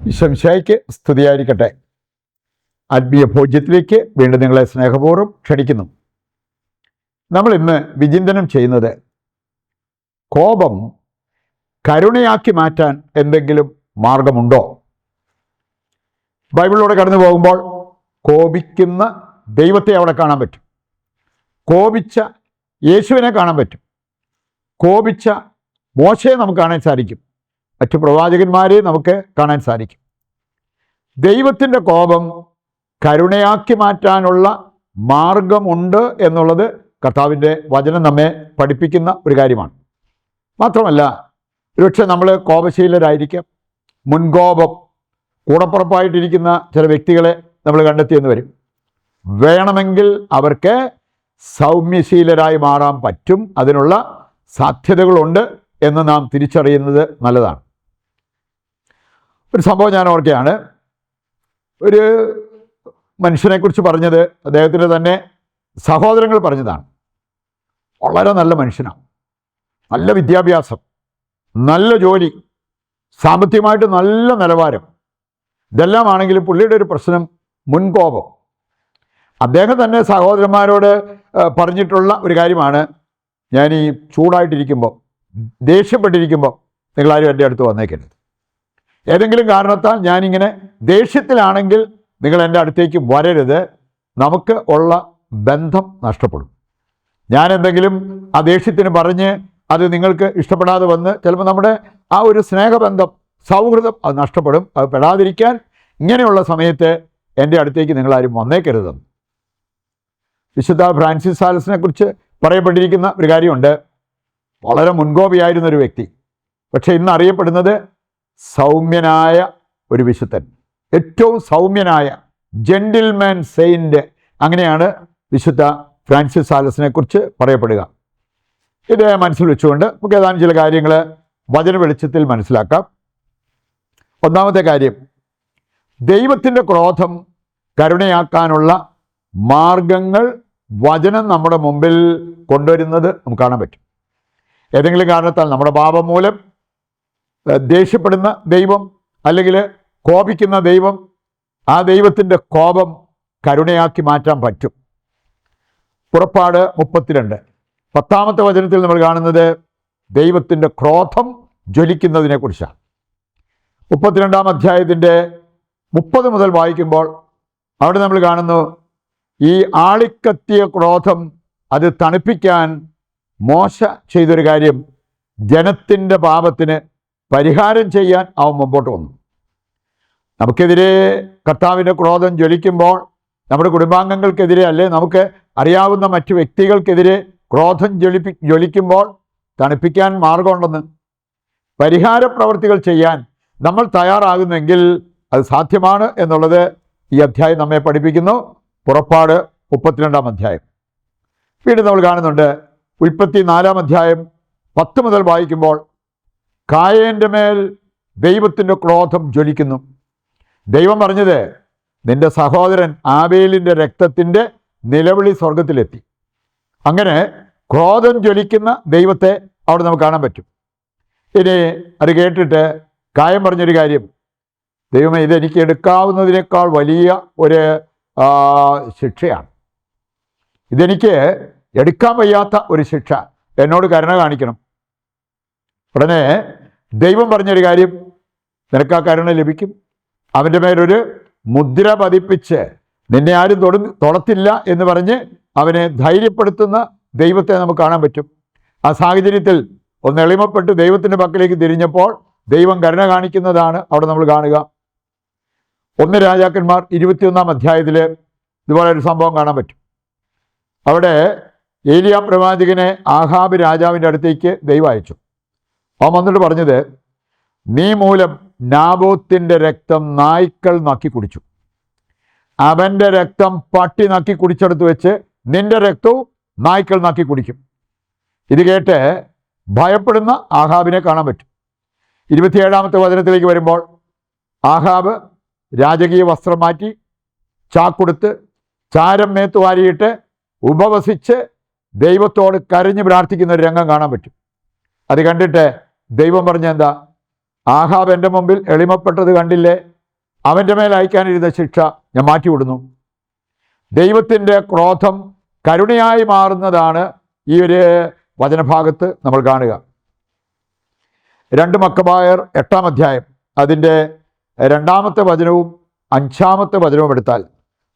ശംശായിക്ക് സ്തുതിയായിരിക്കട്ടെ. ആത്മീയ ഭോജ്യത്തിലേക്ക് വീണ്ടും നിങ്ങളെ സ്നേഹപൂർവ്വം ക്ഷണിക്കുന്നു. നമ്മൾ ഇന്ന് വിചിന്തനം ചെയ്യുന്നത് കോപം കരുണയാക്കി മാറ്റാൻ എന്തെങ്കിലും മാർഗമുണ്ടോ? ബൈബിളിലൂടെ കടന്നു പോകുമ്പോൾ കോപിക്കുന്ന ദൈവത്തെ അവിടെ കാണാൻ പറ്റും, കോപിച്ച യേശുവിനെ കാണാൻ പറ്റും, കോപിച്ച മോശയെ നമുക്ക് കാണാൻ സാധിക്കും, മറ്റു പ്രവാചകന്മാരെ നമുക്ക് കാണാൻ സാധിക്കും. ദൈവത്തിൻ്റെ കോപം കരുണയാക്കി മാറ്റാനുള്ള മാർഗമുണ്ട് എന്നുള്ളത് കർത്താവിൻ്റെ വചനം നമ്മെ പഠിപ്പിക്കുന്ന ഒരു കാര്യമാണ്. മാത്രമല്ല, ഒരുപക്ഷെ നമ്മൾ കോപശീലരായിരിക്കാം, മുൻകോപം കൂടപ്പുറപ്പായിട്ടിരിക്കുന്ന ചില വ്യക്തികളെ നമ്മൾ കണ്ടെത്തിയെന്ന് വരും. വേണമെങ്കിൽ അവർക്ക് സൗമ്യശീലരായി മാറാൻ പറ്റും, അതിനുള്ള സാധ്യതകളുണ്ട് എന്ന് നാം തിരിച്ചറിയുന്നത് നല്ലതാണ്. ഒരു സംഭവം ഞാൻ ഓർക്കുകയാണ്. ഒരു മനുഷ്യനെക്കുറിച്ച് പറഞ്ഞത് അദ്ദേഹത്തിൻ്റെ തന്നെ സഹോദരങ്ങൾ പറഞ്ഞതാണ്. വളരെ നല്ല മനുഷ്യനാണ്, നല്ല വിദ്യാഭ്യാസം, നല്ല ജോലി, സാമ്പത്തികമായിട്ട് നല്ല നിലവാരം, ഇതെല്ലാം ആണെങ്കിലും പുള്ളിയുടെ ഒരു പ്രശ്നം മുൻകോപം. അദ്ദേഹം തന്നെ സഹോദരന്മാരോട് പറഞ്ഞിട്ടുള്ള ഒരു കാര്യമാണ്, ഞാൻ ഈ ചൂടായിട്ടിരിക്കുമ്പോൾ, ദേഷ്യപ്പെട്ടിരിക്കുമ്പോൾ നിങ്ങളാരും എൻ്റെ അടുത്ത് വന്നേക്കരുത്. ഏതെങ്കിലും കാരണത്താൽ ഞാനിങ്ങനെ ദേഷ്യത്തിലാണെങ്കിൽ നിങ്ങൾ എൻ്റെ അടുത്തേക്ക് വരരുത്, നമുക്ക് ഉള്ള ബന്ധം നഷ്ടപ്പെടും. ഞാൻ എന്തെങ്കിലും ആ ദേഷ്യത്തിന് പറഞ്ഞ് അത് നിങ്ങൾക്ക് ഇഷ്ടപ്പെടാതെ വന്ന് ചിലപ്പോൾ നമ്മുടെ ആ ഒരു സ്നേഹബന്ധം, സൗഹൃദം അത് നഷ്ടപ്പെടും. അത് പെടാതിരിക്കാൻ ഇങ്ങനെയുള്ള സമയത്ത് എൻ്റെ അടുത്തേക്ക് നിങ്ങളാരും വന്നേക്കരുതെന്ന് വിശുദ്ധ ഫ്രാൻസിസ് സാലസിനെ കുറിച്ച് പറയപ്പെട്ടിരിക്കുന്ന ഒരു കാര്യമുണ്ട്. വളരെ മുൻകോപിയായിരുന്നൊരു വ്യക്തി, പക്ഷെ ഇന്ന് അറിയപ്പെടുന്നത് സൗമ്യനായ ഒരു വിശുദ്ധൻ, ഏറ്റവും സൗമ്യനായ ജെന്റിൽമാൻ സെയിൻറ്റ്, അങ്ങനെയാണ് വിശുദ്ധ ഫ്രാൻസിസ് സാലസിനെ കുറിച്ച് പറയപ്പെടുക. ഇത് മനസ്സിൽ വെച്ചുകൊണ്ട് നമുക്ക് ഏതാനും ചില കാര്യങ്ങൾ വചന വെളിച്ചത്തിൽ മനസ്സിലാക്കാം. ഒന്നാമത്തെ കാര്യം, ദൈവത്തിൻ്റെ ക്രോധം കരുണയാക്കാനുള്ള മാർഗങ്ങൾ വചനം നമ്മുടെ മുമ്പിൽ കൊണ്ടുവരുന്നത് നമുക്ക് കാണാൻ പറ്റും. ഏതെങ്കിലും കാരണത്താൽ നമ്മുടെ പാപം മൂലം ദേഷ്യപ്പെടുന്ന ദൈവം അല്ലെങ്കിൽ കോപിക്കുന്ന ദൈവം, ആ ദൈവത്തിൻ്റെ കോപം കരുണയാക്കി മാറ്റാൻ പറ്റും. പുറപ്പാട് 32 10-ാമത്തെ വചനത്തിൽ നമ്മൾ കാണുന്നത് ദൈവത്തിൻ്റെ ക്രോധം ജ്വലിക്കുന്നതിനെ കുറിച്ചാണ്. 32-ാം അധ്യായത്തിൻ്റെ 30 മുതൽ വായിക്കുമ്പോൾ അവിടെ നമ്മൾ കാണുന്നു, ഈ ആളിക്കത്തിയ ക്രോധം അത് തണുപ്പിക്കാൻ മോശ ചെയ്തൊരു കാര്യം, ജനത്തിൻ്റെ പാപത്തിന് പരിഹാരം ചെയ്യാൻ അവൻ മുമ്പോട്ട് വന്നു. നമുക്കെതിരെ കർത്താവിൻ്റെ ക്രോധം ജ്വലിക്കുമ്പോൾ, നമ്മുടെ കുടുംബാംഗങ്ങൾക്കെതിരെ അല്ലെ നമുക്ക് അറിയാവുന്ന മറ്റു വ്യക്തികൾക്കെതിരെ ക്രോധം ജ്വലിക്കുമ്പോൾ തണുപ്പിക്കാൻ മാർഗമുണ്ടെന്ന്, പരിഹാര പ്രവർത്തികൾ ചെയ്യാൻ നമ്മൾ തയ്യാറാകുന്നെങ്കിൽ അത് സാധ്യമാണ് എന്നുള്ളത് ഈ അധ്യായം നമ്മെ പഠിപ്പിക്കുന്നു. പുറപ്പാട് 32-ാം അധ്യായം. വീണ്ടും നമ്മൾ കാണുന്നുണ്ട്, ഉൽപ്പത്തി 4-ാം അധ്യായം 10 മുതൽ വായിക്കുമ്പോൾ കായേൻ്റെ മേൽ ദൈവത്തിൻ്റെ ക്രോധം ജ്വലിക്കുന്നു. ദൈവം പറഞ്ഞത്, നിന്റെ സഹോദരൻ ആബേലിൻ്റെ രക്തത്തിൻ്റെ നിലവിളി സ്വർഗത്തിലെത്തി. അങ്ങനെ ക്രോധം ജ്വലിക്കുന്ന ദൈവത്തെ അവിടെ നമുക്ക് കാണാൻ പറ്റും. ഇനി അത് കേട്ടിട്ട് കായം പറഞ്ഞൊരു കാര്യം, ദൈവമേ, ഇതെനിക്ക് എടുക്കാവുന്നതിനേക്കാൾ വലിയ ഒരു ശിക്ഷയാണ്, ഇതെനിക്ക് എടുക്കാൻ വയ്യാത്ത ഒരു ശിക്ഷ, എന്നോട് കരുണ കാണിക്കണം. ഉടനെ ദൈവം പറഞ്ഞൊരു കാര്യം, നിനക്ക് ആ കരുണ ലഭിക്കും, അവൻ്റെ മേലൊരു മുദ്ര പതിപ്പിച്ച് നിന്നെ ആരും തൊടത്തില്ല എന്ന് പറഞ്ഞ് അവനെ ധൈര്യപ്പെടുത്തുന്ന ദൈവത്തെ നമുക്ക് കാണാൻ പറ്റും. ആ സാഹചര്യത്തിൽ ഒന്ന് എളിമപ്പെട്ട് ദൈവത്തിൻ്റെ പക്കലേക്ക് തിരിഞ്ഞപ്പോൾ ദൈവം കരുണ കാണിക്കുന്നതാണ് അവിടെ നമ്മൾ കാണുക. 1 രാജാക്കന്മാർ 21-ാം അധ്യായത്തിൽ ഇതുപോലെ ഒരു സംഭവം കാണാൻ പറ്റും. അവിടെ ഏലിയാ പ്രവാചകനെ ആഹാബ് രാജാവിൻ്റെ അടുത്തേക്ക് ദൈവം അയച്ചു. അവൻ വന്നിട്ട് പറഞ്ഞത്, നീ മൂലം നാബോത്തിൻ്റെ രക്തം നായ്ക്കൾ നക്കി കുടിച്ചു, അവൻ്റെ രക്തം പട്ടി നക്കി കുടിച്ചെടുത്ത് വെച്ച് നിന്റെ രക്തവും നായ്ക്കൾ നക്കി കുടിക്കും. ഇത് കേട്ട് ഭയപ്പെടുന്ന ആഹാബിനെ കാണാൻ പറ്റും. 27-ാമത്തെ വചനത്തിലേക്ക് വരുമ്പോൾ ആഹാബ് രാജകീയ വസ്ത്രം മാറ്റി ചാക്കൊടുത്ത് ചാരം മേത്ത് വാരിയിട്ട് ഉപവസിച്ച് ദൈവത്തോട് കരഞ്ഞ് പ്രാർത്ഥിക്കുന്ന ഒരു രംഗം കാണാൻ പറ്റും. അത് കണ്ടിട്ട് ദൈവം പറഞ്ഞ എന്താ, ആഹാബ് എൻ്റെ മുമ്പിൽ എളിമപ്പെട്ടത് കണ്ടില്ലേ, അവൻ്റെ മേൽ അയക്കാനിരുന്ന ശിക്ഷ ഞാൻ മാറ്റിവിടുന്നു. ദൈവത്തിൻ്റെ ക്രോധം കരുണയായി മാറുന്നതാണ് ഈ ഒരു വചനഭാഗത്ത് നമ്മൾ കാണുക. 2 മക്കബായർ 8-ാം അധ്യായം അതിൻ്റെ 2-ാമത്തെ വചനവും 5-ാമത്തെ വചനവും എടുത്താൽ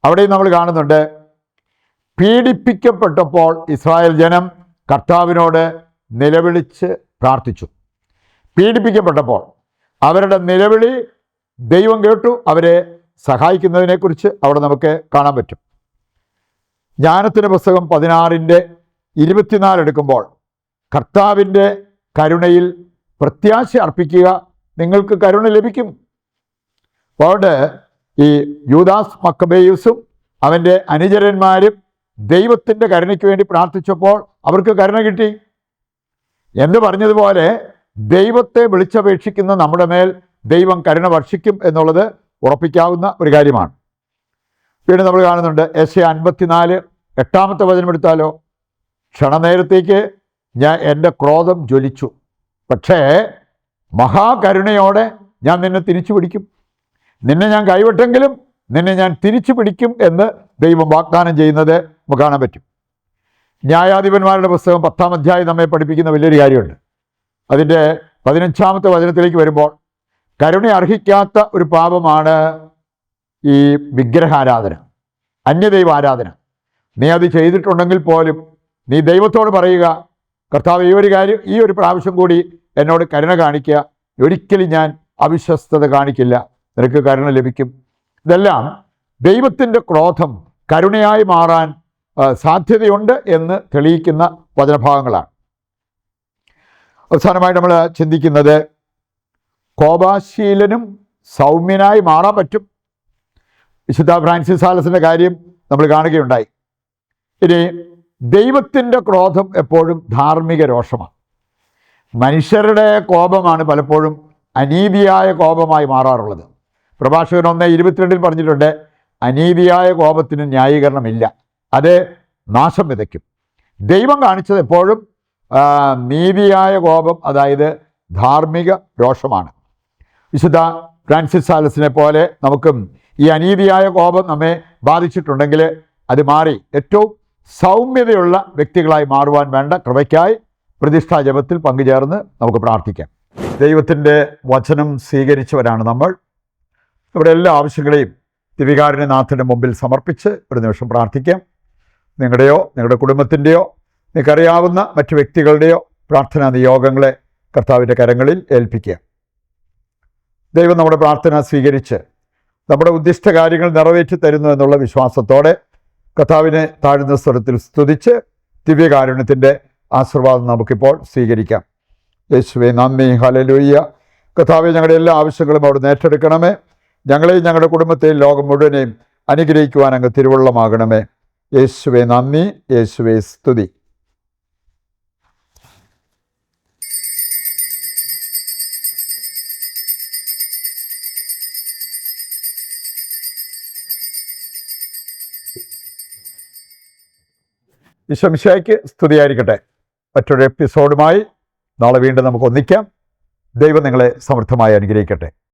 അവിടെയും നമ്മൾ കാണുന്നുണ്ട്, പീഡിപ്പിക്കപ്പെട്ടപ്പോൾ ഇസ്രായേൽ ജനം കർത്താവിനോട് നിലവിളിച്ച് പ്രാർത്ഥിച്ചു. പീഡിപ്പിക്കപ്പെട്ടപ്പോൾ അവരുടെ നിലവിളി ദൈവം കേട്ടു, അവരെ സഹായിക്കുന്നതിനെക്കുറിച്ച് അവിടെ നമുക്ക് കാണാൻ പറ്റും. ജ്ഞാനത്തിൻ്റെ പുസ്തകം 16-24 എടുക്കുമ്പോൾ കർത്താവിൻ്റെ കരുണയിൽ പ്രത്യാശ അർപ്പിക്കുക, നിങ്ങൾക്ക് കരുണ ലഭിക്കും. അതുകൊണ്ട് ഈ യൂദാസ് മക്കബേയുസും അവൻ്റെ അനുചരന്മാരും ദൈവത്തിൻ്റെ കരുണയ്ക്ക് വേണ്ടി പ്രാർത്ഥിച്ചപ്പോൾ അവർക്ക് കരുണ കിട്ടി. എന്ന് പറഞ്ഞതുപോലെ ദൈവത്തെ വിളിച്ചപേക്ഷിക്കുന്ന നമ്മുടെ മേൽ ദൈവം കരുണ വർഷിക്കും എന്നുള്ളത് ഉറപ്പിക്കാവുന്ന ഒരു കാര്യമാണ്. പിന്നെ നമ്മൾ കാണുന്നുണ്ട് യെശയ്യാ 54-8-ാമത്തെ വചനം എടുത്താലോ, ക്ഷണനേരത്തേക്ക് എൻ്റെ ക്രോധം ജ്വലിച്ചു, പക്ഷേ മഹാകരുണയോടെ ഞാൻ നിന്നെ തിരിച്ചു പിടിക്കും. നിന്നെ ഞാൻ കൈവിട്ടെങ്കിലും നിന്നെ ഞാൻ തിരിച്ചു പിടിക്കും എന്ന് ദൈവം വാഗ്ദാനം ചെയ്യുന്നത് നമുക്ക് കാണാൻ പറ്റും. ന്യായാധിപന്മാരുടെ പുസ്തകം 10-ാം അധ്യായം നമ്മെ പഠിപ്പിക്കുന്ന വലിയൊരു കാര്യമുണ്ട്. അതിൻ്റെ 15-ാമത്തെ വചനത്തിലേക്ക് വരുമ്പോൾ കരുണ അർഹിക്കാത്ത ഒരു പാപമാണ് ഈ വിഗ്രഹാരാധന, അന്യദൈവ ആരാധന. നീ അത് ചെയ്തിട്ടുണ്ടെങ്കിൽ പോലും നീ ദൈവത്തോട് പറയുക, കർത്താവ് ഈ ഒരു പ്രാവശ്യം കൂടി എന്നോട് കരുണ കാണിക്കുക, ഒരിക്കലും ഞാൻ അവിശ്വസ്തത കാണിക്കില്ല, നിനക്ക് കരുണ ലഭിക്കും. ഇതെല്ലാം ദൈവത്തിൻ്റെ ക്രോധം കരുണയായി മാറാൻ സാധ്യതയുണ്ട് എന്ന് തെളിയിക്കുന്ന വചനഭാഗങ്ങളാണ്. അവസാനമായിട്ട് നമ്മൾ ചിന്തിക്കുന്നത്, കോപാശീലനും സൗമ്യനായി മാറാൻ പറ്റും. വിശുദ്ധ ഫ്രാൻസിസ് സാലസിൻ്റെ കാര്യം നമ്മൾ കാണുകയുണ്ടായി. ഇനി ദൈവത്തിൻ്റെ ക്രോധം എപ്പോഴും ധാർമ്മിക രോഷമാണ്. മനുഷ്യരുടെ കോപമാണ് പലപ്പോഴും അനീതിയായ കോപമായി മാറാറുള്ളത്. പ്രഭാഷകൻ 1:22 പറഞ്ഞിട്ടുണ്ട്, അനീതിയായ കോപത്തിന് ന്യായീകരണമില്ല, അത് നാശം വിതയ്ക്കും. ദൈവം കാണിച്ചത് എപ്പോഴും നീതിയായ കോപം, അതായത് ധാർമ്മിക രോഷമാണ്. വിശുദ്ധ ഫ്രാൻസിസ് സാലസിനെ പോലെ നമുക്കും ഈ അനീതിയായ കോപം നമ്മെ ബാധിച്ചിട്ടുണ്ടെങ്കിൽ അത് മാറി ഏറ്റവും സൗമ്യതയുള്ള വ്യക്തികളായി മാറുവാൻ വേണ്ട കൃപയ്ക്കായി പ്രതിഷ്ഠാ ജപത്തിൽ പങ്കുചേർന്ന് നമുക്ക് പ്രാർത്ഥിക്കാം. ദൈവത്തിൻ്റെ വചനം സ്വീകരിച്ചവരാണ് നമ്മൾ. ഇവിടെ എല്ലാ ആവശ്യങ്ങളെയും ദിവികാരുണ്യനാഥൻ്റെ മുമ്പിൽ സമർപ്പിച്ച് ഒരു നിമിഷം പ്രാർത്ഥിക്കാം. നിങ്ങളുടെയോ നിങ്ങളുടെ കുടുംബത്തിൻ്റെയോ നിങ്ങൾക്കറിയാവുന്ന മറ്റു വ്യക്തികളുടെയോ പ്രാർത്ഥനാ നിയോഗങ്ങളെ കർത്താവിൻ്റെ കരങ്ങളിൽ ഏൽപ്പിക്കുക. ദൈവം നമ്മുടെ പ്രാർത്ഥന സ്വീകരിച്ച് നമ്മുടെ ഉദ്ദിഷ്ട കാര്യങ്ങൾ നിറവേറ്റി തരുന്നു എന്നുള്ള വിശ്വാസത്തോടെ കർത്താവിനെ താഴ്ന്ന സ്വരത്തിൽ സ്തുതിച്ച് ദിവ്യകാരുണ്യത്തിൻ്റെ ആശീർവാദം നമുക്കിപ്പോൾ സ്വീകരിക്കാം. യേശുവേ നന്ദി, ഹല്ലേലൂയ. കർത്താവെ, ഞങ്ങളുടെ എല്ലാ ആവശ്യങ്ങളും അവിടുന്ന് ഏറ്റെടുക്കണമേ. ഞങ്ങളെയും ഞങ്ങളുടെ കുടുംബത്തെയും ലോകം മുഴുവനെയും അനുഗ്രഹിക്കുവാൻ അങ്ങ് തിരുവുള്ളമാകണമേ. യേശുവേ നന്ദി, യേശുവേ സ്തുതി. ഈശോമിശിഹായ്ക്ക് സ്തുതിയായിരിക്കട്ടെ. മറ്റൊരു എപ്പിസോഡുമായി നാളെ വീണ്ടും നമുക്ക് ഒന്നിക്കാം. ദൈവം നിങ്ങളെ സമൃദ്ധമായി അനുഗ്രഹിക്കട്ടെ.